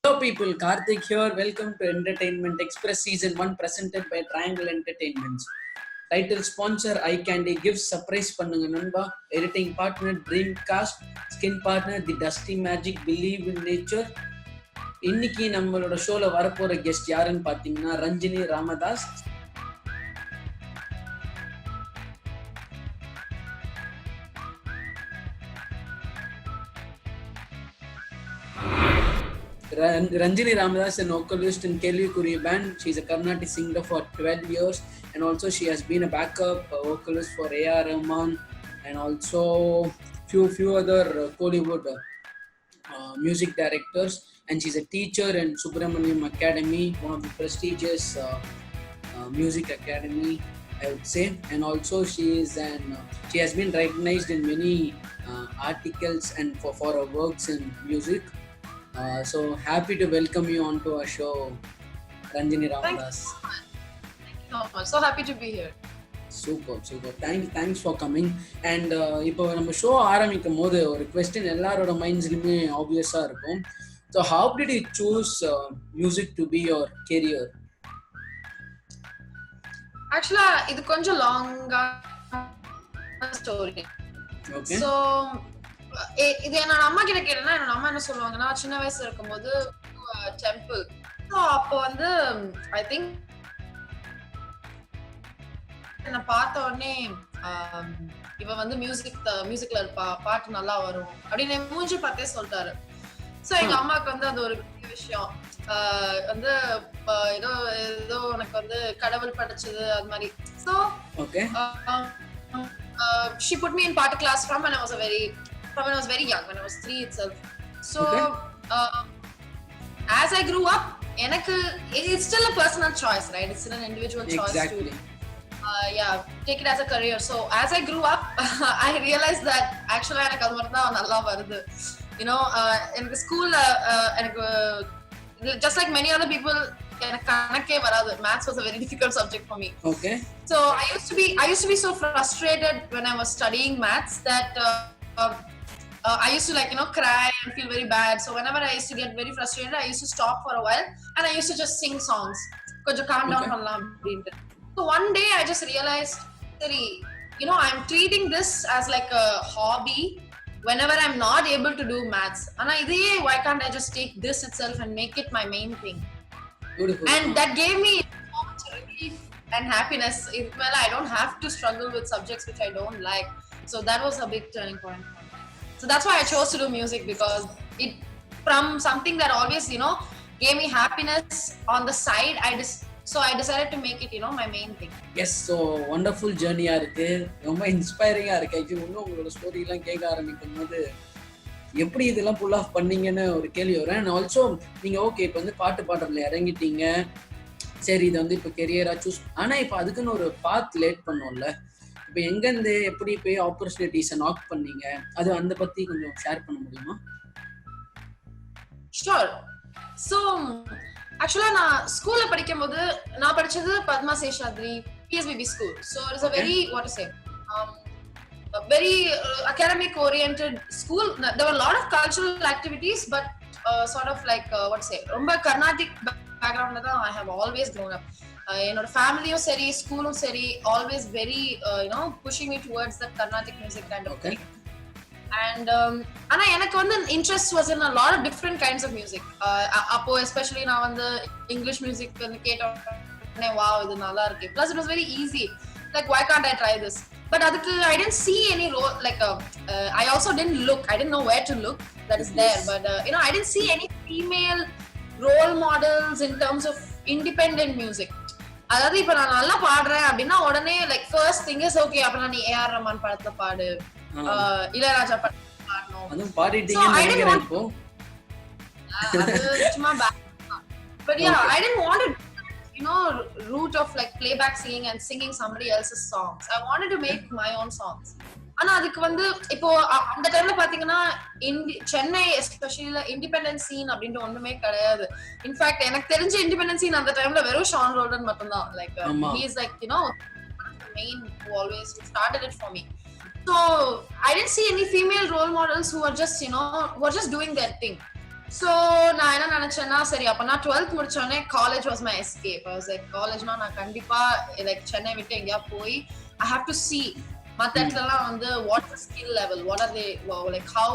Hello people, Karthik here. Welcome to Entertainment Express Season 1 presented by Triangle Entertainments. Title sponsor Eye Candy gives surprise பண்ணுங்க நண்பா. Editing partner Dreamcast. Skin partner The Dusty Magic Believe in Nature. இன்னைக்கு நம்மளோட ஷோல வரப்போற guest யாருன்னு பாத்தீங்கன்னா Ranjini Ramadoss. Ranjini Ramadas, an vocalist in Kelly Kuri band. She's a Carnatic singer for 12 years, and also she has been a backup vocalist for A.R. Rahman and also few other Kollywood music directors. And she's a teacher in Subramaniam Academy, one of the prestigious music academy, I would say. And also she has been recognized in many articles and for her works in music. So happy to welcome you onto our show, Ranjini Ramadas. Thank you so much. So happy to be here. Super. Thanks for coming. And இப்போ நம்ம show ஆரம்பிக்கும் போது ஒரு question எல்லாரோட மைண்ட்ஸ்லயுமே ஆப்வியஸா இருக்கும். So how did you choose music to be your career? Actually, இது கொஞ்சம் லாங்கா ஸ்டோரி. Okay. So இது என்னோட அம்மா கிட்ட கேட்டேன்னா என்னோட அம்மா என்ன சொல்லுவாங்கன்னா, சின்ன வயசுல இருக்கும்போது டெம்பிள். ஸோ அப்போ வந்து ஐ திங்க் என்ன பார்த்த உடனே இவ வந்து மியூசிக்ல இருப்பா, பாட்டு நல்லா வரும் அப்படின்னு மூஞ்சி பார்த்தே சொல்லிட்டாரு. ஸோ எங்க அம்மாவுக்கு வந்து அது ஒரு பெரிய விஷயம். வந்து ஏதோ உனக்கு வந்து கடவுள் படைச்சது அது மாதிரி. So she put me in part class from when I was very young, when I was 3 itself. So as I grew up, it's still a personal choice, right? It's still an individual choice to take it as a career. So as I grew up, I realized that actually எனக்கு அது மட்டும் தான் நல்லா வருது. You know, எனக்கு ஸ்கூல்ல எனக்கு just like many other people, எனக்கு கணக்கே வராது. Maths was a very difficult subject for me. Okay. So I used to be so frustrated when I was studying maths that I used to cry and feel very bad. So whenever I used to get very frustrated, I used to stop for a while and I used to just sing songs. Konjam calm down pannalam appadinnu. So one day I just realized, I'm treating this as like a hobby whenever I'm not able to do maths. And why can't I just take this itself and make it my main thing? Beautiful. And that gave me so much relief and happiness. I don't have to struggle with subjects which I don't like. So that was a big turning point. So that's why I chose to do music, because it from something that always gave me happiness on the side. I decided to make it my main thing. Yes, so wonderful journey இருக்கு, ரொம்ப இன்ஸ்பைரிங்கா இருக்கு. இன்னும் உங்களோட story எல்லாம் கேட்க ஆரம்பிக்கும் போது எப்படி இதெல்லாம் புல் ஆஃப் பண்ணீங்கன்னு ஒரு கேள்வி வரும். அண்ட் ஆல்சோ நீங்க ஓகே இப்போ வந்து பாட்டு பாடுறதுல இறங்கிட்டீங்க, சரி இதை வந்து இப்போ கெரியரா சூஸ், ஆனா இப்போ அதுக்குன்னு ஒரு பாத் லேட் பண்ணோம்ல, இப்போ எங்கேருந்து எப்படி போய் ஆப்பர்ச்சுனிட்டிஸை நாக் பண்ணீங்க, அது அந்த பத்தி கொஞ்சம் ஷேர் பண்ண முடியுமா? ஷூர். ஸோ ஆக்சுவலா நான் ஸ்கூல்ல படிக்கும் போது நான் படிச்சது Padma Seshadri PSBB school. So it's a very what to say very academic oriented school. There were a lot of cultural activities, but sort of like what to say, romba Carnatic background la I have always grown up. Enoda family o seri, school o seri, always very pushing me towards the Carnatic music kind of thing. And ana எனக்கு வந்து interest was in a lot of different kinds of music. அப்போ especially நான் வந்து English music வந்து கேட்டோனே wow இது நல்லா இருக்கு. Plus it was very easy, like why can't I try this? But adukku I didn't see any role, like I also didn't look, I didn't know where to look, that is there. But I didn't see any female role models in terms of independent music. அதாவது இப்ப நான் நல்லா பாடுறேன் அப்படின்னா உடனே like first thing is okay அப்ப நீ AR Rahman படத்துல பாடு, இளையராஜா படத்துல பாடணும், அதுவும் பாடிட்டீங்கன்னு நினைக்கிறேன் இப்போ. அது சும்மா but yeah, I didn't want to route of like playback singing and singing somebody else's songs. I wanted to make my own songs. ஆனா அதுக்கு வந்து இப்போ அந்த டைம்ல பாத்தீங்கன்னா சென்னை எஸ்பெஷலி இண்டிபெண்டன்ட் சீன் அப்படின்ட்டு ஒண்ணுமே கிடையாது. இன்ஃபேக்ட் எனக்கு தெரிஞ்ச இண்டிபெண்டன்ட் சீன் அந்த டைம்ல வெறும் ஷான் ரோல்டன் மட்டும்தான். Like he is like the main who always started it for me. So I didn't see any female role models who were just doing their thing. So நான் என்ன நினைச்சேன்னா சரி அப்ப நான் 12th முடிச்சோடனே college was my escape. I was like காலேஜ்னா நான் கண்டிப்பா like Chennai விட்டு எங்கயா போய் I have to see மத்த இடத்துலலாம் வந்து what the skill level, what are they, like how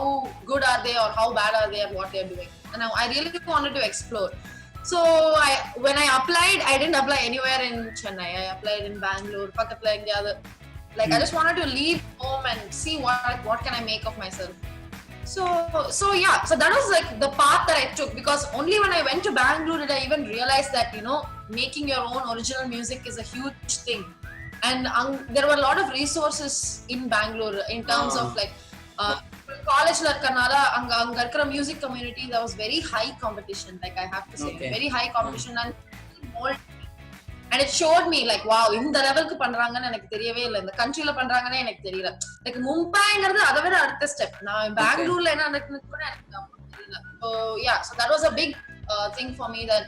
good are they or how bad are they at what they are doing, and I really wanted to explore. So when I applied, I didn't apply anywhere in Chennai. I applied in Bangalore, பக்கத்துல எங்கயாவது. Like I just wanted to leave home and see what can I make of myself. So yeah, so that was like the path that I took, because only when I went to Bangalore did I even realize that, you know, making your own original music is a huge thing. And there were a lot of resources in Bangalore in terms of like college la irukanaala anga irukra music community, there was very high competition, like I have to say. Okay. Very high competition and it showed me like wow, இந்த லெவலுக்கு பண்றாங்கன்னு எனக்கு தெரியவே இல்ல, இந்த கண்ட்ரில பண்றாங்கன்னே எனக்கு தெரியல. லைக் மும்பைங்கிறது அதை விட அடுத்த ஸ்டெப். நான் பெங்களூர்ல என்ன நடக்குதுன்னு கூட எனக்கு தெரியல. So yeah, so that was a big thing for me that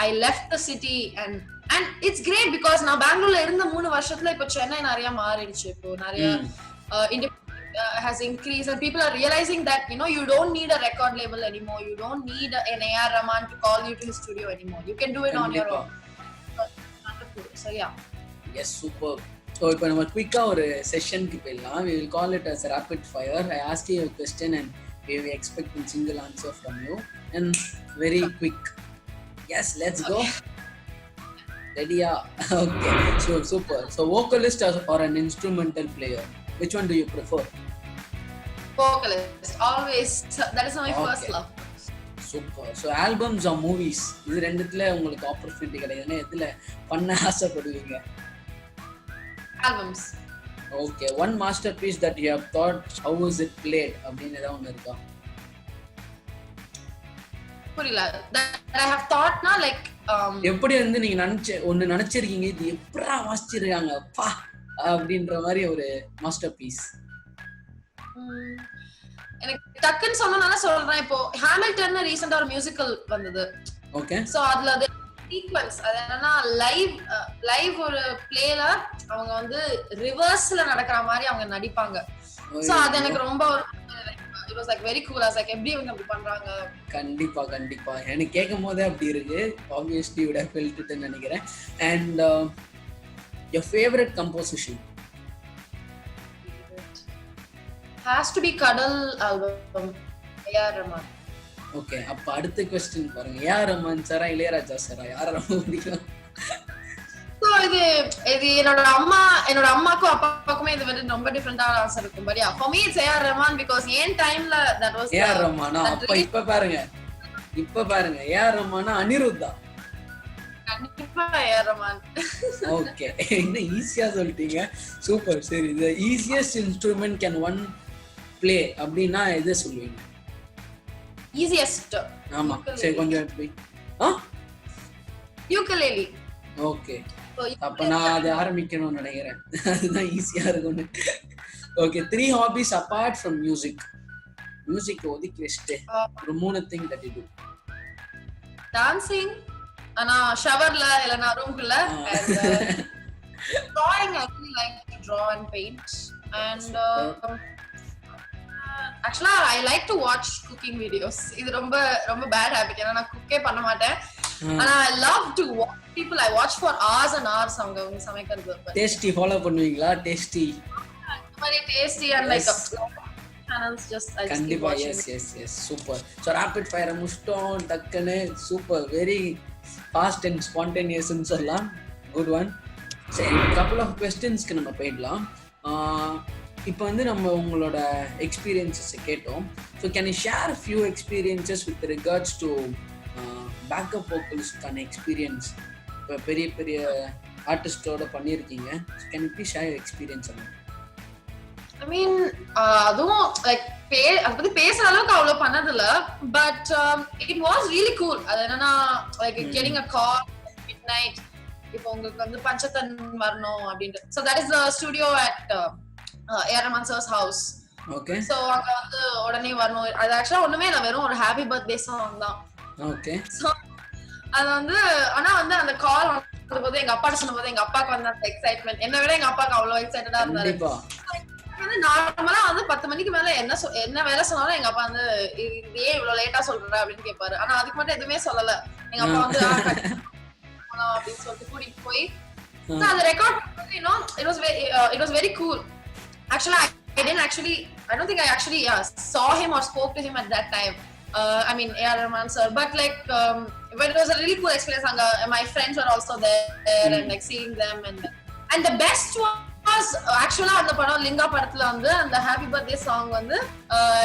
I left the city and it's great because நான் பெங்களூர்ல இருந்த 3 வருஷத்துல இப்ப சென்னை நிறைய மாறிடுச்சு. இப்போ நிறைய has increased and people are realizing that, you know, you don't need a record label anymore, you don't need an A.R. Rahman to call you to his studio anymore, you can do it on your own. So yeah, yes, super. So இப்போ நம்ம குயிக்கா ஒரு செஷனுக்கு போயிடலாம். We will call it as a rapid fire. I ask you a question and we will expect a single answer from you and very quick. Yes, let's go. Ready? Okay, sure, super. So vocalist or an instrumental player, which one do you prefer? Vocalist, always. That is my first love. Super. So albums or movies, இது ரெண்டுத்துல உங்களுக்கு opportunity கிடைக்குதுன்னா எதுல பண்ண ஆசைப்படுவீங்க? Albums. Okay, one masterpiece that you have thought how was it played அப்படின்னு ஏதாவது ஒன்று இருக்கா? புரியல. That I have thought na like எப்படி வந்து நீங்க நினைச்சிருக்கீங்க இது எப்படா வாசிச்சிருக்காங்க பா அப்படின்ற மாதிரி ஒரு மாஸ்டர்பீஸ்? எனக்கு டக்குன்னு சொன்னனால சொல்றேன். இப்போ ஹாமில்டன் ரீசெண்டா ஒரு மியூசிக்கல் வந்தது. ஓகே. சோ அதுல அது சீக்வென்ஸ், அது என்னன்னா லைவ் ஒரு பிளேல அவங்க வந்து ரிவர்ஸ்ல நடக்கிற மாதிரி அவங்க நடிப்பாங்க. சோ அது எனக்கு ரொம்ப it was like very cool. I was like எப்படி இவங்க அப்படி பண்றாங்க? கண்டிப்பா கண்டிப்பா எனக்கு கேட்கும்போதே அப்படி இருக்கு. obviously you would have felt it ன்னு நினைக்கிறேன். And your favorite composition? Has to be Kadal album, A.R. Rahman. Okay, அப்ப அடுத்த क्वेश्चन பாருங்க. A.R. Rahman சாரா இளையராஜா சாரா யார ரொம்ப பிடிக்கும்? சோ இது என்னோட அம்மாக்கும் அப்பாக்குமே இது வந்து ரொம்ப டிஃபரண்டான ஆன்சர் இருக்கும். But for me it's A.R. Rahman because ஏன் டைம்ல that was A.R. Rahman. அப்ப இப்ப பாருங்க A.R. Rahman அனிருத்தா? கண்டிப்பா A.R. Rahman. ஓகே, என்ன ஈஸியா சொல்லிட்டீங்க. சூப்பர். சரி, the easiest instrument can one play அப்படினா எதை சொல்வீங்க? easiest. ஆமா, சரி கொஞ்சம் எப்படி? ukulele. ஓகே, அப்ப நான் அதை ஆரம்பிக்கணும்னு நினைக்கிறேன். அதுதான் ஈஸியா இருக்கும்னு. Okay, 3 hobbies apart from music. Music ஒதுக்கி வச்சுட்டு ஒரு 3 thing that you do. dancing, ana showerல இல்லனா ரூம்குள்ள, and drawing. I really like to draw and paint, and actually I like to watch cooking videos. இது ரொம்ப ரொம்ப bad habit. ஏன்னா நான் குக்கே பண்ண மாட்டேன். ஆனா I love to watch people. I watch for hours and hours அவங்க சமைக்கிறது. டேஸ்டி ஃபாலோ பண்ணுவீங்களா? Tasty very tasty and like channels just I கண்டிப்பா. yes super. So rapid fire முஷ்டோன் டக்கனே super, very fast and spontaneous ன்னு சொல்லலாம். Good one. சரி, couple of questions-க்கு நம்ம போயிடலாம். இப்போ வந்து நம்ம உங்களோட எக்ஸ்பீரியன்சஸ் கேட்டோம். So can you share few experiences with regards to backup வோக்கல்ஸ்க்கான எக்ஸ்பீரியன்ஸ்? இப்போ பெரிய பெரிய ஆர்டிஸ்டோட பண்ணியிருக்கீங்க. Can you please share your experience? I mean அதுவும் லைக் அதை பத்தி பேசுற அளவுக்கு அவ்வளவு பண்ணதில்ல. But it was really cool. அது என்னன்னா like getting a call at midnight, இப்போ உங்களுக்கு வந்து பஞ்சத்தன் வரணும் அப்படின்ட்டு. So that is the studio at A.R. Rahman sir's house. Okay. So அங்க வந்து உடனே வரணும். அது ஆக்சுவலா ஒண்ணுமே இல்ல, வெறும் ஒரு ஹாப்பி பர்த்டே சாங் தான். Okay. So அது வந்து ஆனா வந்து அந்த கால் வந்தபோது எங்க அப்பாட்ட சொன்னபோது எங்க அப்பாக்கு வந்து அந்த எக்ஸைட்மெண்ட் என்ன விட எங்க அப்பாக்கு அவ்வளவு எக்ஸைட்டடா இருந்தாரு. வந்து நார்மலா வந்து 10 மணிக்கு மேல என்ன வேலை சொன்னாலும் எங்க அப்பா வந்து இது ஏன் இவ்வளவு லேட்டா சொல்ற அப்படின்னு கேட்பாரு. ஆனா அதுக்கு மட்டும் எதுவுமே சொல்லல. எங்க அப்பா வந்து அப்படின்னு சொல்லிட்டு கூட்டிட்டு போய் அதை ரெக்கார்ட் பண்ணது. It was very cool. Actually, I don't think I actually saw him or spoke to him at that time. I mean, A.R. Rahman sir, but like, but it was a really cool experience. My friends were also there and like seeing them, and the best was actually அந்த படம் லிங்கா படத்துல வந்து அந்த happy birthday song வந்து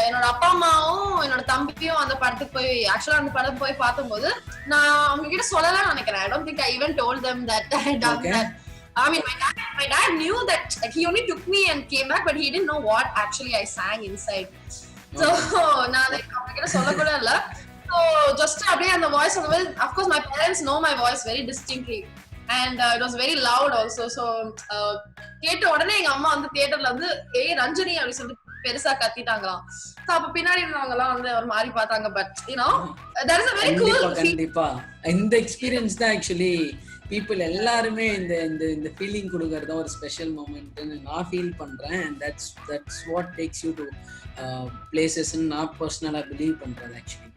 என்னோட அப்பா அம்மாவும் என்னோட தம்பியும் அந்த படத்துக்கு போய் ஆக்சுவலா அந்த படம் போய் பார்த்தபோது நான் அவங்க கிட்ட சொல்லலாம்னு நினைக்கிறேன். I don't think I even told them that I had done that. I mean, my dad knew that, like, he only took me and came back, but he didn't know what actually I sang inside. So நான் like அவங்க கிட்ட சொல்ல கூட இல்ல. So just அப்படியே அந்த voice வந்து, of course my parents know my voice very distinctly, and it was very loud also. So கேட்ட உடனே எங்க அம்மா வந்து தியேட்டர்ல வந்து ஏய் ரஞ்சனி அப்படி சொல்லிட்டு பெருசா கத்திட்டாங்களாம். So அப்ப பின்னாடி இருந்தவங்கலாம் வந்து ஒரு மாதிரி பார்த்தாங்க. But you know, that is a very cool கண்டிப்பா இந்த எக்ஸ்பீரியன்ஸ் தான் ஆக்சுவலி பீப்புள் எல்லாருமே இந்த இந்த இந்த ஃபீலிங் கொடுக்கறது ஒரு ஸ்பெஷல் மூமெண்ட்னு நான் ஃபீல் பண்றேன். And that's what takes you to பிளேசஸ்ன்னு நான் பர்சனலாக பிலீவ் பண்றேன் ஆக்சுவலி.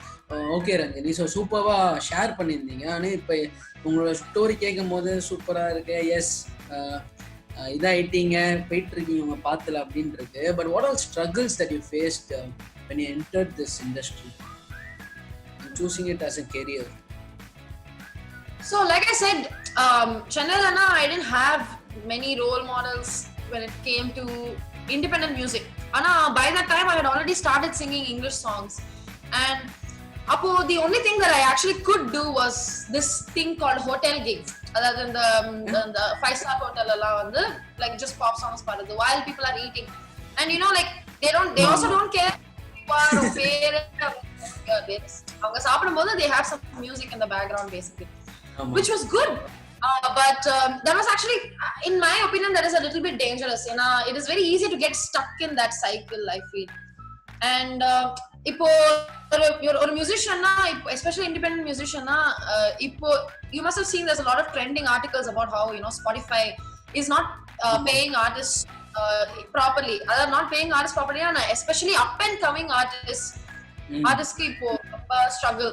ஓகே ரஞ்சனி, ஸோ சூப்பராக ஷேர் பண்ணியிருந்தீங்க. ஆனால் இப்போ உங்களோட ஸ்டோரி கேட்கும் போது சூப்பராக இருக்கு. எஸ், இதாகிட்டீங்க, போயிட்டு இருக்கீங்க உங்க பாத்துல அப்படின்னு இருக்கு. But what all struggles that you faced when you entered this industry and choosing it as a career? So like I said, Chennai I didn't have many role models when it came to independent music. Ana by that time I had already started singing English songs, and appo the only thing that I actually could do was this thing called hotel gigs. Other than the 5-star hotel alla vandu like just pop songs paradhu while people are eating, and you know, like they also don't care or fair avanga saapidum they have some music in the background basically, which was good. But that was actually, in my opinion, that is a little bit dangerous. You know, it is very easy to get stuck in that cycle, I feel. And இப்போ ஒரு musician, especially independent musician, you must have seen there's a lot of trending articles about how, you know, Spotify is not paying artists properly. Are not paying artists properly, and especially up and coming artists இப்போ struggle.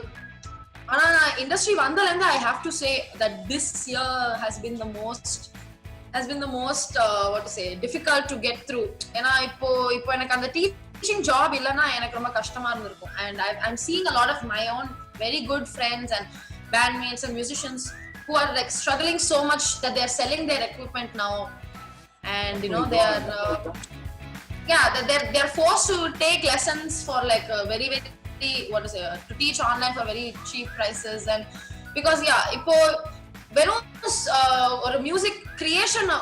ஆனா industry வந்தலேருந்து I have to say that this year has been the most what to say difficult to get through. ஏன்னா இப்போ எனக்கு அந்த teaching job இல்லைன்னா எனக்கு ரொம்ப கஷ்டமா இருந்திருக்கும். And I'm seeing a lot of my own very good friends and bandmates and musicians who are like struggling so much that they are selling their equipment now, and you know they are they're forced to take lessons for like very what to say to teach online for very cheap prices. And because இப்போ வெறும் ஒரு music கிரியேஷன்ல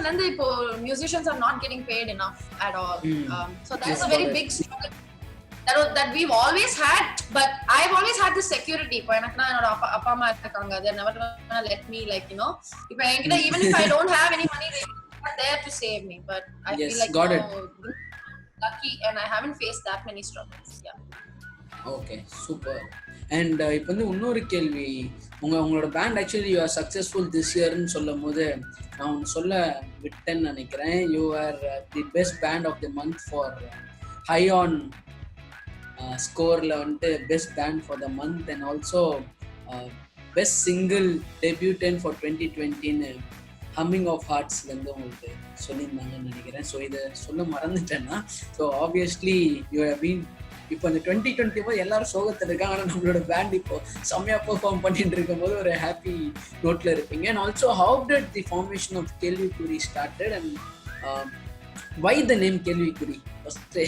இருந்து இப்போ musicians are not getting paid enough at all. So that's a very big struggle that we've always had, but I've always had this security. இப்போ எனக்கு நான் என்னோட அப்பா அம்மா இருக்காங்க, they're never gonna let me, like, you know, இப்போ என்கிட்ட even if I don't have any money, they are there to save me. But I feel like lucky, and I haven't faced that many struggles. ஓகே, super. And இப்போ வந்து இன்னொரு கேள்வி, உங்களோட band actually you are successful this இயர்னு சொல்லும் போது நான் ஒன்று சொல்ல விட்டேன்னு நினைக்கிறேன். You are the best band of the month for high on ஸ்கோரில் வந்துட்டு best band for the month, and also best single debutant for 2020ன்னு ஹம்மிங் ஆஃப் ஹார்ட்ஸ்லேருந்து உங்களுக்கு சொல்லியிருந்தாங்கன்னு நினைக்கிறேன். ஸோ இதை சொல்ல மறந்துட்டேன்னா, so obviously you have been இப்போ இந்த 2020 எல்லாரும் சோகத்தில் இருக்காங்க. ஆனால் நம்மளோட பேண்ட் இப்போ செம்மையாக பெர்ஃபார்ம் பண்ணிட்டு இருக்கும் போது ஒரு ஹாப்பி நோட்டில் இருப்பீங்க. And also how did the formation of கேள்விக்குறி started, and why the name கேள்விக்குறி ஃபர்ஸ்ட்?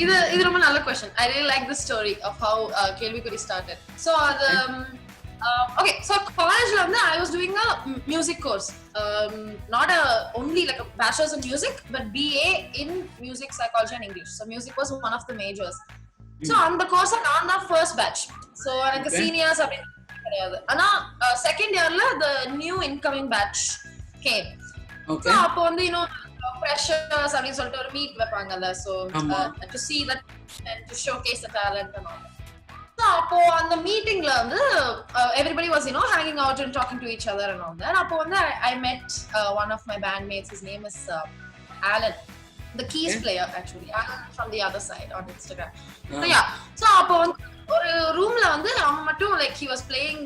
இது ரொம்ப நல்ல question. I really like the story of how கேள்விக்குறி started. So okay, so college la I was doing a music course, not only like a bachelor's in music, but BA in music psychology and English. So music was one of the majors. So on the course நான் தான் first batch. So எனக்கு seniors அப்படி கிடையாது. ஆனா second year la the new incoming batch came. Okay. So அப்போ வந்து you know freshers அப்படி சொல்லிட்டு ஒரு meet வைப்பாங்கல்ல, so to see that and to showcase the talent and all. So அப்போ அந்த மீட்டிங்ல வந்து everybody was hanging out and talking to each other and all that. அப்போ வந்து I met one of my bandmates. His name is Alan, the keys player actually. Alan from the other side on Instagram. So yeah, so அப்போ வந்து ஒரு ரூம்ல வந்து அவன் மட்டும் like he was playing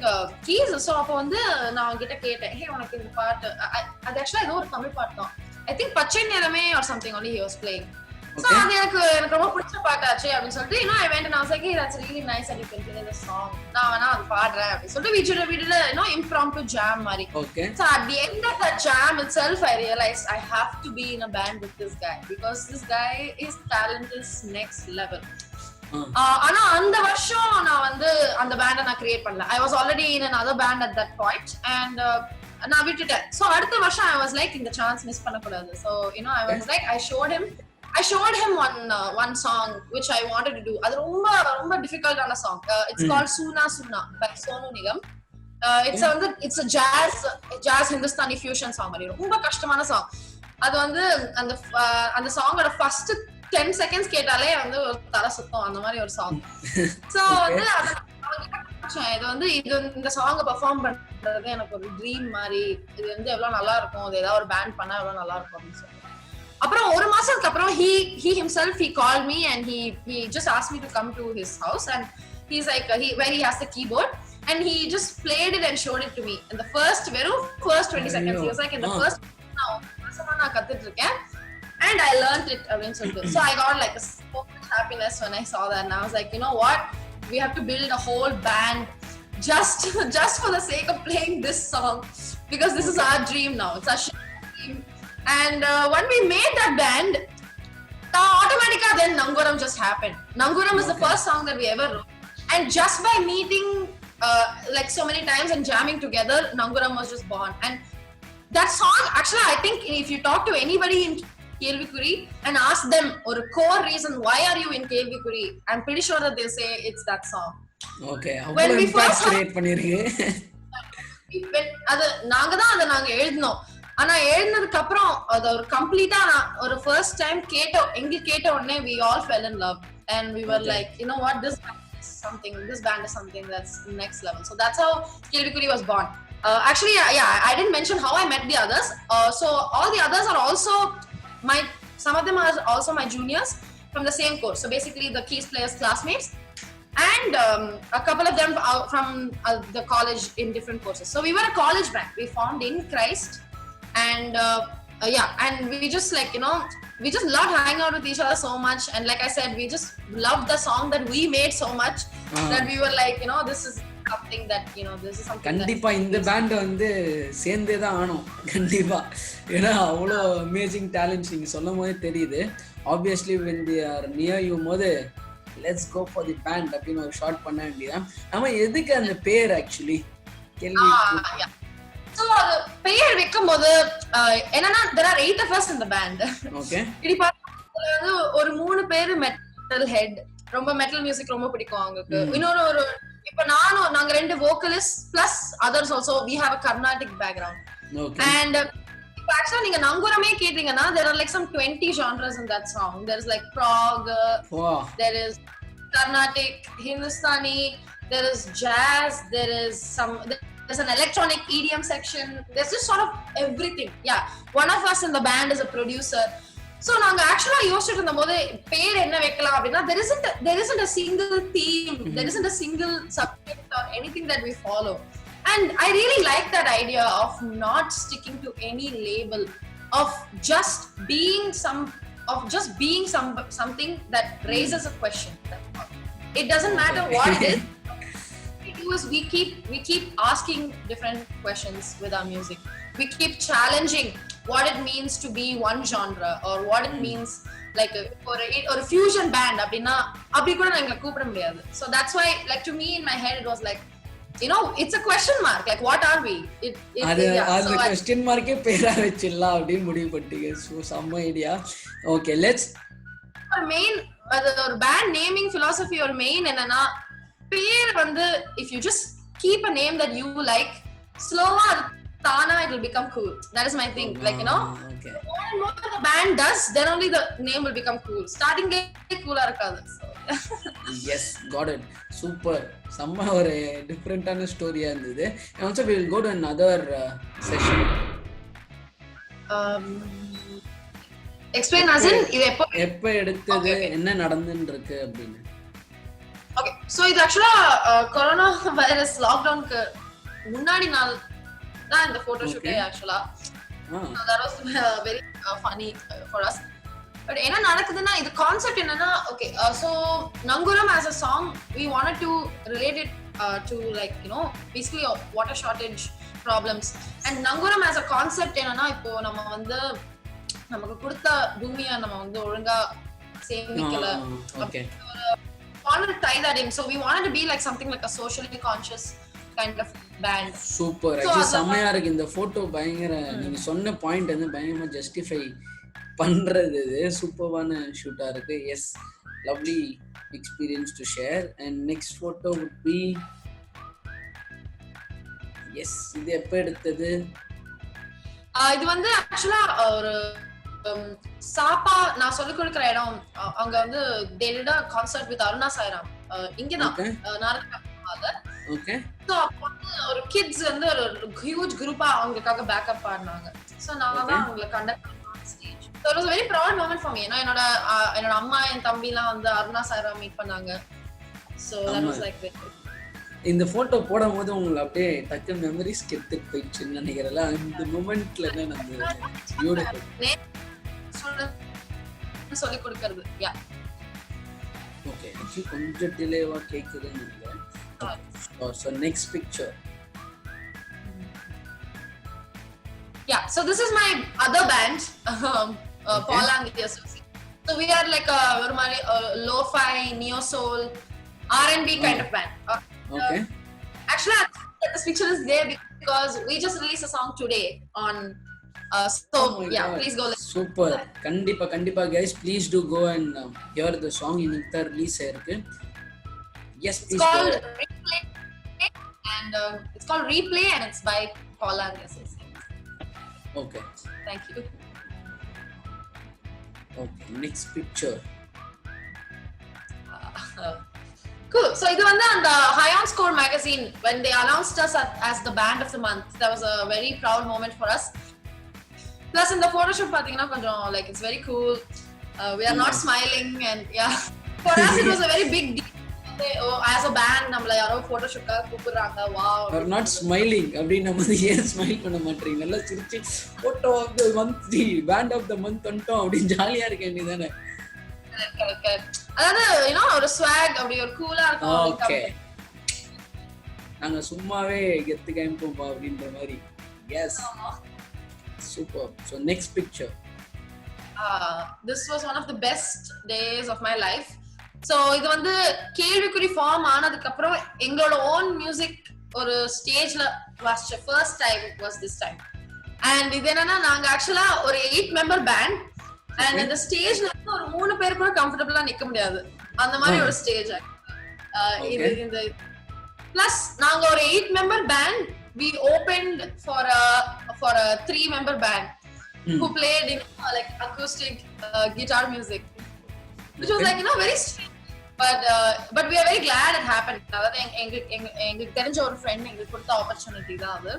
keys. So அப்போ வந்து நான் அவன்கிட்ட கேட்டேன், ஹே உனக்கு இந்த பாட்டு, அது ஆக்சுவலா ஏதோ ஒரு தமிழ் பாட்டு தான், I think பச்சை நிறமே or something only he was playing. So அது எனக்கு ரொம்ப பிடிச்ச பாட்டாச்சு அப்படின்னு சொல்லிட்டு I went and I was like, hey, that's really nice that you can play the song. நான் வேணா அது பாடுறேன் அப்படின்னு சொல்லிட்டு we did a impromptu jam மாதிரி. So at the end of the jam itself I realized I have to be in a band with this guy because this guy, his talent is next level. ஆனா அந்த வருஷம் நான் வந்து அந்த பேண்டை நான் create பண்ணல. I was already in another band at that point and நான் விட்டுட்டேன். So அடுத்த வருஷம் I was like, இந்த சான்ஸ் மிஸ் பண்ணக்கூடாது. So I was like, I showed him one song which I wanted to do. அது ரொம்ப ரொம்ப difficult ஆன song. It's called Suna Suna by Sonu Nigam. It's a jazz Hindustani fusion song மாதிரி ரொம்ப கஷ்டமான song. அது வந்து அந்த சாங்கோட first 10 seconds கேட்டாலே வந்து ஒரு தலை சுத்தம் அந்த மாதிரி ஒரு song. So வந்து இது வந்து இந்த சாங் பெர்ஃபார்ம் பண்றது எனக்கு ஒரு ட்ரீம் மாதிரி. இது வந்து எவ்வளவு நல்லா இருக்கும், இது ஏதாவது ஒரு பேண்ட் பண்ணா எவ்வளவு நல்லா இருக்கும் அப்படின்னு சொல்லி அப்புறம் ஒரு மாசத்துக்கு அப்புறம் he himself he called me and he just asked me to come to his house and he's like where he has the keyboard and he just played it and showed it to me in the first 20 seconds. He was like, in the first நான் கத்துட்டு இருக்கேன் and I learned it அப்படின்னு சொல்லிட்டு. So I got like so much happiness when I saw that and I was like, you know what, we have to build a whole band just for the sake of playing this song because this is our dream now. It's our dream. And when we made that band, automatically then Nanguram just happened. Nanguram is the first song that we ever wrote. And just by meeting like so many times and jamming together, Nanguram was just born. And that song, actually, I think if you talk to anybody in Kelvikuri and ask them or a core reason why are you in Kelvikuri, I'm pretty sure that they'll say it's that song. Okay. When we first create பண்ணிருக்கீங்க. அது நாங்க எழுதினோம். ஆனா எழுதினதுக்கு அப்புறம் அது ஒரு கம்ப்ளீட்டா ஒரு ஃபர்ஸ்ட் டைம் கேட்ட உடனே we all fell in love and we were like, you know what, this band is something that's next level. So that's how Kelvikuri was born. Actually I didn't mention how I met the others. So all the others are also some of them are also my juniors from the same course. So basically the keys players classmates and a couple of them from the college in different courses. So we were a college band. We formed in Christ. And and we just like we just loved hanging out with each other so much and like I said we just loved the song that we made so much that we were like this is something that this is something கண்டிப்பா இந்த pant வந்து சேர்ந்தே தான் ஆனோம் கண்டிப்பா. ஏன்னா அவ்வளோ amazing talents நீங்க சொல்லும் போதே தெரியுது. Obviously when they are near you போது let's go for the band அப்படின்னு ஒரு ஷார்ட் பண்ண வேண்டியதான். நம்ம எதுக்கு அந்த பேர் ஆக்சுவலி கேள்வி. So அது பெயர் வைக்கும்போது என்னன்னா there are 8 of us in the band. Okay. இப்படி பார்த்தா வந்து ஒரு 3 பேர் மெட்டல் ஹெட், ரொம்ப மெட்டல் மியூசிக் ரொம்ப பிடிக்கும் அவங்களுக்கு. இன்னொரு ஒரு இப்ப நாங்க 2 vocalists plus others also we have a Carnatic background. Okay. And actually நீங்க நங்குரமே கேட்டீங்கன்னா there are like some 20 genres in that song. There is like prog, there is Carnatic, Hindustani, there is jazz, there's an electronic EDM section. There's just sort of everything. Yeah, one of us in the band is a producer. So நாங்க actually யோசிச்சுட்டு இருந்தபோது பேர் என்ன வைக்கலாம் அப்படின்னா there isn't a single theme, there isn't a single subject or anything that we follow. And I really like that idea of not sticking to any label, of just being something that raises a question. It doesn't matter what it is. Is we keep asking different questions with our music. We keep challenging what it means to be one genre or what it means like or a fusion band அப்படினா அப்படி கூட நாங்க கூப்பிட முடியாது. So that's why like to me in my head it was like it's a question mark, like what are we? அது question mark ஏ பேரா வெச்சிடலாம் அப்படி முடிவு பண்ணிட்டீங்க. So some idea. Okay, let's our main ஒரு band naming philosophy or main என்னன்னா பேர் வந்து if you just keep a name that you like, slowly தானா it will become cool. That is my thing. Like okay. The more the band does, then only the name will become cool. Starting cool-ஆ இருக்காது. S got it super செம்ம ஒரு டிஃப்ரெண்டான ஸ்டோரியா இருந்தது and also we will go to another session explain as in இது எப்ப எடுத்தது என்ன நடந்துன்னு இருக்கு அப்படின்னு ஓகே சோ இது एक्चुअली கொரோனா வைரஸ் லாக்டவுனுக்கு முன்னாடி நாள் தான் இந்த photo shoot actually that was very funny for us but என்ன நடக்குதுன்னா இது கான்செப்ட் என்னன்னா okay so Nanguram as a song we wanted to relate it to like you know basically water shortage problems and Nanguram as a concept என்னன்னா இப்போ நம்ம வந்து நமக்கு கொடுத்த பூமியை நம்ம வந்து ஒழுங்கா சேமிக்கல okay wanted to tie that in so we wanted to be like something like a socially conscious kind of band super actually செமையா இருக்கு இந்த போட்டோ பயங்கர நீங்க சொன்ன பாயிண்ட் வந்து பயங்கரமா ஜஸ்டிஃபை பண்றது சூப்பரான ஷூட்டா இருக்கு yes lovely experience to share and next photo would be yes இது எப்ப எடுத்தது இது வந்து एक्चुअली ஒரு சாப்பா நான் சொல்லி கொடுக்கிற இடம் அங்க வந்து they did a concert with Aruna Sairam இங்கதான் நாரதா ஓகே சோ அப்போ ஒரு kids வந்து ஒரு huge group-ஆ அவங்களுக்காக பேக்கப் பாடுனாங்க சோ நான் தான் அவங்களை கண்டக்ட் பண்ணேன் stage so it was a very proud moment for me ஏன்னா என்னோட அம்மா என் தம்பிலாம் வந்து Aruna Sairam மீட் பண்ணாங்க so that was like இந்த போட்டோ போடும்போது உங்களுக்கு அப்படியே டக்கு மெமரிஸ் கெட்டு போயிடுச்சுன்னு நினைக்கிறேன் அந்த மூமெண்ட்ல என்ன நடந்தது பியூட்டிஃபுல் சொல்லி கொடுக்கிறது யா ஓகே actually கொஞ்சம் டிலேவா கேக்குதுன்னு நினைக்கிறேன் so next picture so this is my other band Paulang Associate so we are like a ஒரு மாதிரி lo-fi neo soul R&B kind of band okay actually this picture is there because we just released a song today on so yeah please go super கண்டிப்பா guys please do go and hear the song இன்னைக்கு தான் release ஆயிருக்கு yes please it's called Replay and it's called Replay and it's by Paulang Associates okay thank you okay next picture cool so இது வந்து அந்த High on Score magazine when they announced us as the band of the month that was a very proud moment for us plus in the photo shoot பாத்தீங்கன்னா கொஞ்சம் like it's very cool we are not smiling and yeah for us it was a very big deal as a band நம்மள யாரோ photo shoot காக கூப்பிடுறாங்க wow we are not smiling அப்படினா நம்ம ஏன் smile பண்ண மாட்டீங்க நல்லா சிரிச்சு photo of the month band of the month வந்துட்டோம் அப்படி ஜாலியா இருக்க வேண்டியதானே அதாவது you know ஒரு swag அப்படி ஒரு கூலா இருக்கும் ஓகே நாங்க சும்மாவே கெத்து காமிப்போம் அப்படின்ற மாதிரி yes super so next picture this was one of the best days of my life so இது வந்து கேள்விக்குறி ஃபார்ம் ஆனதுக்கு அப்புறம் எங்களோட own music ஒரு ஸ்டேஜ்ல வாசிச்ச first time was this time and இது என்னன்னா நாங்க actually ஒரு 8 member band and இந்த ஸ்டேஜ்ல ஒரு 3 பேர் கூட கம்ஃபர்ட்டபிளா நிக்க முடியாது அந்த மாதிரி ஒரு ஸ்டேஜ் இது இந்த plus நாங்க ஒரு 8 member band we opened for a 3 member band who played in like acoustic guitar music which was like you know very strange but we are very glad it happened அதாவது எங்களுக்கு தெரிஞ்ச ஒரு friend எங்களுக்கு கொடுத்த opportunity தான் அது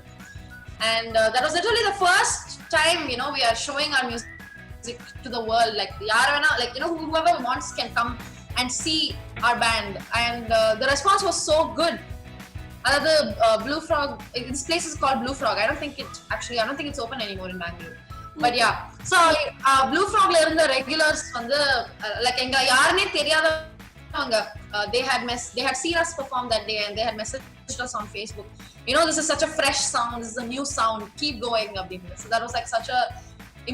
and that was literally the first time you know we are showing our music to the world like yarana like you know whoever wants can come and see our band and the response was so good another Blue Frog this place is called Blue Frog I don't think it's open anymore in Bangalore but yeah so Blue Frog la irundha regulars vandu like enga yaarne theriyadavanga they had seen us perform that day and they had messaged us on Facebook you know this is such a fresh sound this is a new sound keep going abdinga so that was like such a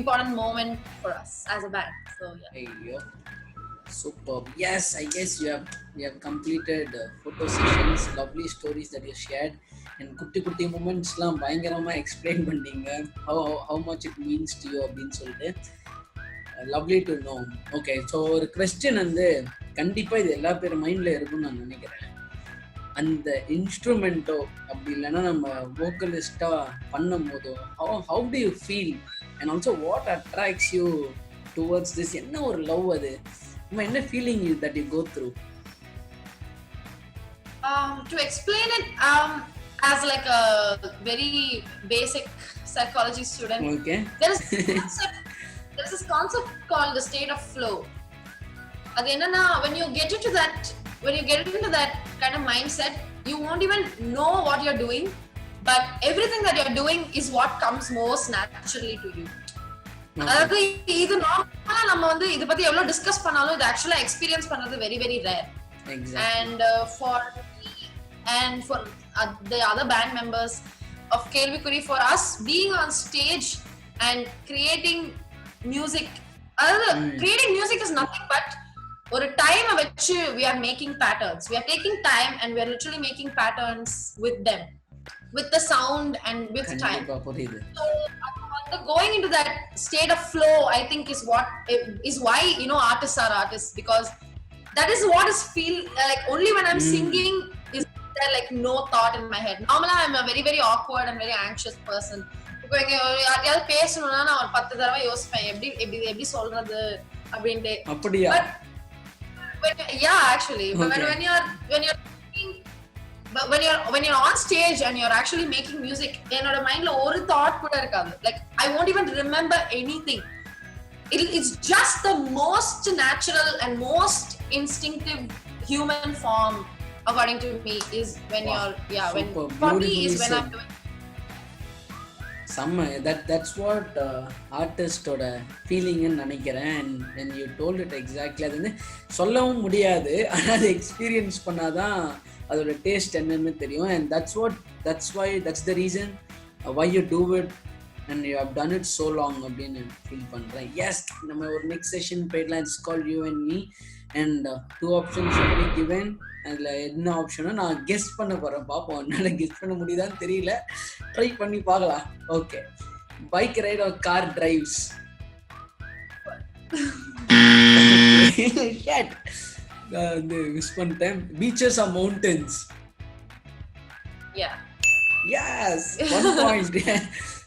important moment for us as a band so yeah hey yo superb yes I guess you have completed photo sessions lovely stories that you shared and kutti moments la bayangarama explain பண்ணீங்க how much it means to you அப்படினு சொல்லிட்டு lovely to know okay so ஒரு question வந்து கண்டிப்பா இது எல்லா பேர் மைண்ட்ல இருக்கும்னு நான் நினைக்கிறேன் அந்த இன்ஸ்ட்ருமெண்டோ அப்படி இல்லைன்னா நம்ம வோக்கலிஸ்டா பண்ணும்போதோ how do you feel and also what attracts you towards this என்ன ஒரு லவ் அது என்ன feeling that you go through? To explain it, as like a very basic psychology student, Okay. there is this concept called the state of flow. Again, when you get into that kind of mindset, you won't even know what you're doing, but everything that you're doing is what comes most naturally to you. அதாவது இது நார்மலா நம்ம வந்து இத பத்தி எவ்வளவு discuss பண்ணாலும் இது ஆக்சுவலா எக்ஸ்பீரியன்ஸ் பண்றது very very rare. And for me and for the other band members of Kelvikuri, for us being on stage and creating music, creating music is nothing but ஒரு டைம் வச்சு we are making patterns. We are taking time and we are literally making patterns with them, with the sound and with time. So going into that state of flow, I think is why artists are artists, because that is what is feel like. Only when I'm singing is there like no thought in my head. Normally I'm a very very awkward and very anxious person. இப்போ யாரையாவது பேசணும்னா நான் ஒரு 10 தடவை யோசிப்பேன் எப்படி சொல்றது அப்படின்ட்டு. அப்படியா? Yeah, actually, but when you're on stage and you're actually making music, என்னோட மைண்ட்ல ஒரு தாட் கூட இருக்காது. Like I won't even remember anything. It's just the most natural and most instinctive human form, according to me, is when for me is when I'm doing that's what ஆர்டிஸ்டோட ஃபீலிங்னு நினைக்கிறேன். and you told it exactly. அது வந்து சொல்லவும் முடியாது, ஆனால் அதை experience பண்ணாதான் அதோட டேஸ்ட் என்னன்னு தெரியும். and that's the reason why you do it and you have done it so long அப்படின்னு ஃபீல் பண்றேன். எஸ், நம்ம ஒரு நெக்ஸ்ட் செஷன் போயிடலாம். It's call you and me and 2 options are given. அதில் என்ன ஆப்ஷனோ நான் கெஸ் பண்ண போகிறேன். பார்ப்போம், என்னால் கெஸ் பண்ண முடியுதான்னு தெரியல, ட்ரை பண்ணி பார்க்கலாம். Okay, bike ride or car drives? வந்து மிஸ் பண்ணிட்டேன். Beaches or mountains? Yes, 1 point.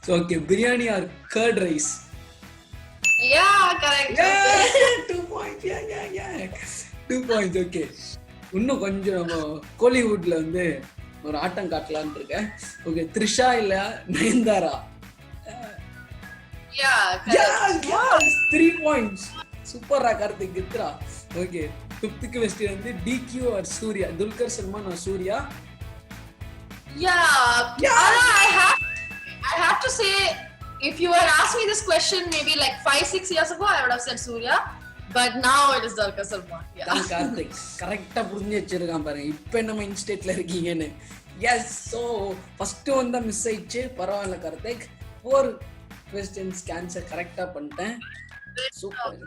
So okay, biryani or curd rice? Yeah, correct. Yeah, 2 points. Yeah. 2 points. Okay. இன்னும் கொஞ்சம் நம்ம கோலிவுட்ல வந்து ஒரு ஆட்டம் காட்டலான்னு இருக்கேன். ஓகே, த்ரிஷா இல்ல நயன்தாரா? Yeah, 3 points. சூப்பரா கார்த்திக் கித்ரா. ஓகே, 5th question வந்து DQ or Suriya? Dulquer Salmaan or Suriya? Yeah. I have to say, if you had asked me this question maybe like 5-6 years ago, I would have said Surya, but now it is Dulquer Salmaan. Karthik கரெக்டா புரிஞ்சு வச்சிருக்கான் பாருங்க, இப்போ நம்ம இன்ஸ்டேட்ல இருக்கீங்கன்னு. S, so first வந்து miss ஆயிடுச்சு, பரவாயில்ல கார்த்திக். 4 questions ஆன்சர் கரெக்டா பண்ணிட்டேன். Super,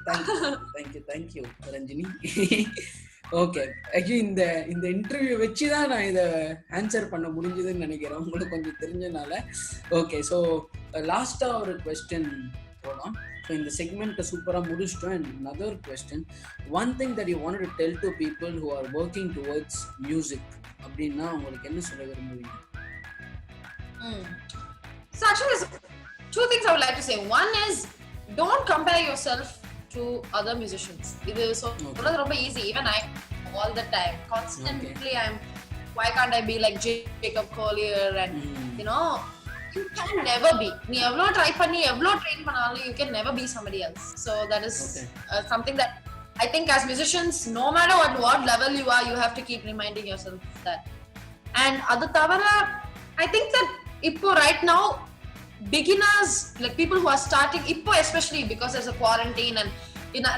thank you Ranjini. Okay, actually இந்த இன்டர்வியூ வச்சு தான் நான் இதை ஆன்சர் பண்ண முடிஞ்சதுன்னு நினைக்கிறேன், உங்களுக்கு கொஞ்சம் தெரிஞ்சனால. ஓகே, ஸோ லாஸ்ட்டாக ஒரு கொஸ்டின் போகலாம். ஸோ இந்த செக்மெண்ட்டை சூப்பராக முடிச்சிட்டோம். And another question, one thing that you wanted to tell to people who are working towards music அப்படின்னா உங்களுக்கு என்ன சொல்ல விரும்புவீங்க? So actually there's 2 things I would like to say. One is, don't compare yourself to other musicians. It is so ரொம்ப easy. Even I all the time constantly why can't I be like Jacob Collier and you can never be. நீ எவ்ளோ try பண்ணி எவ்ளோ train பண்ணாலும் you can never be somebody else. So that is something that I think as musicians, no matter what level you are, you have to keep reminding yourself that. And adu thavara, I think that ipo right now beginners, like people who are starting ipo, especially because there's a quarantine and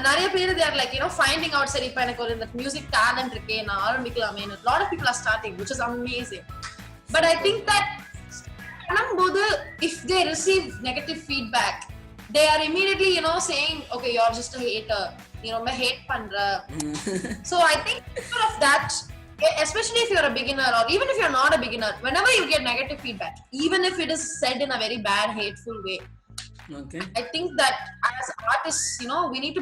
நிறைய பேர் they are like finding out சரி இப்போ எனக்கு ஒரு இந்த music talent இருக்கே நான் ஆரம்பிக்கலாமே. a lot of people are starting, which is amazing. But I think that பண்ணும்போது if they receive negative feedback, they are immediately saying okay, you're just a hater, me hate பண்ற. So I think because of that, especially if you're a beginner or even if you're not a beginner, whenever you get negative feedback, even if it is said in a very bad, hateful way, I think that as artists, we need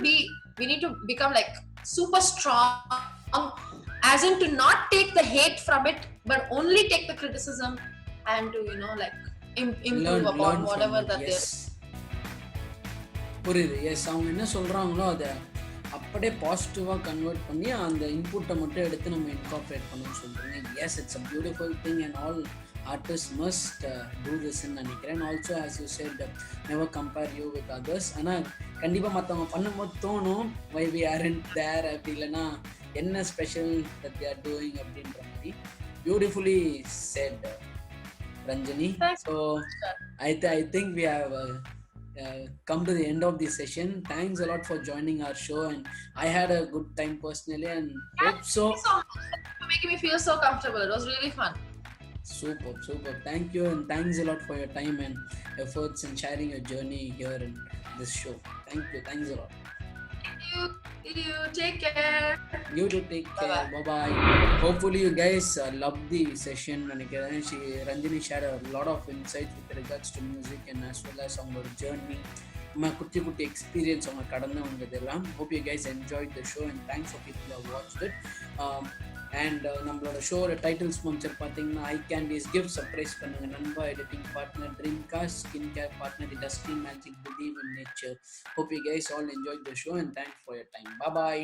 to become like super strong, as in to not take the hate from it, but only take the criticism and to like improve upon whatever that is. புரியுது. S, அவங்க என்ன சொல்றாங்களோ அதை அப்படியே பாசிட்டிவாக convert பண்ணி அந்த இன்புட்டை மட்டும் எடுத்து நம்ம இன்கார்பரேட் பண்ணணும்னு சொல்கிறீங்க. Yes, it's a beautiful thing and all artists must do this ன்னு நினைக்கிறேன். Also as you said, never compare you with others. ஆனால் கண்டிப்பாக மற்றவங்க பண்ணும்போது தோணும் why we aren't there, அப்படி இல்லைன்னா என்ன special that they are doing அப்படின்ற மாதிரி. Beautifully said, Ranjani. So I think we have come to the end of this session. Thanks a lot for joining our show, and I had a good time personally, and hope so. Thank you so much for making me feel so comfortable. It was really fun. Super. Thank you, and thanks a lot for your time and efforts and sharing your journey here in this show. Thanks a lot. Thank you. Take care. You too, take care. Bye. Hopefully you guys loved the session. Ranjani shared a lot of insights with regards to music and as well as our journey, குட்டி experience அவங்க கடந்தவங்க இதெல்லாம். Hope you guys enjoyed the show, and thanks for people who have watched it. And நம்மளோட ஷோட title sponsor பார்த்தீங்கன்னா ஐ candies gift surprise பண்ணுங்க நண்பா, editing partner dream cost, skin care partner dusty magic, believe in nature. Hope you guys all enjoyed the show, and thanks for your time. Bye.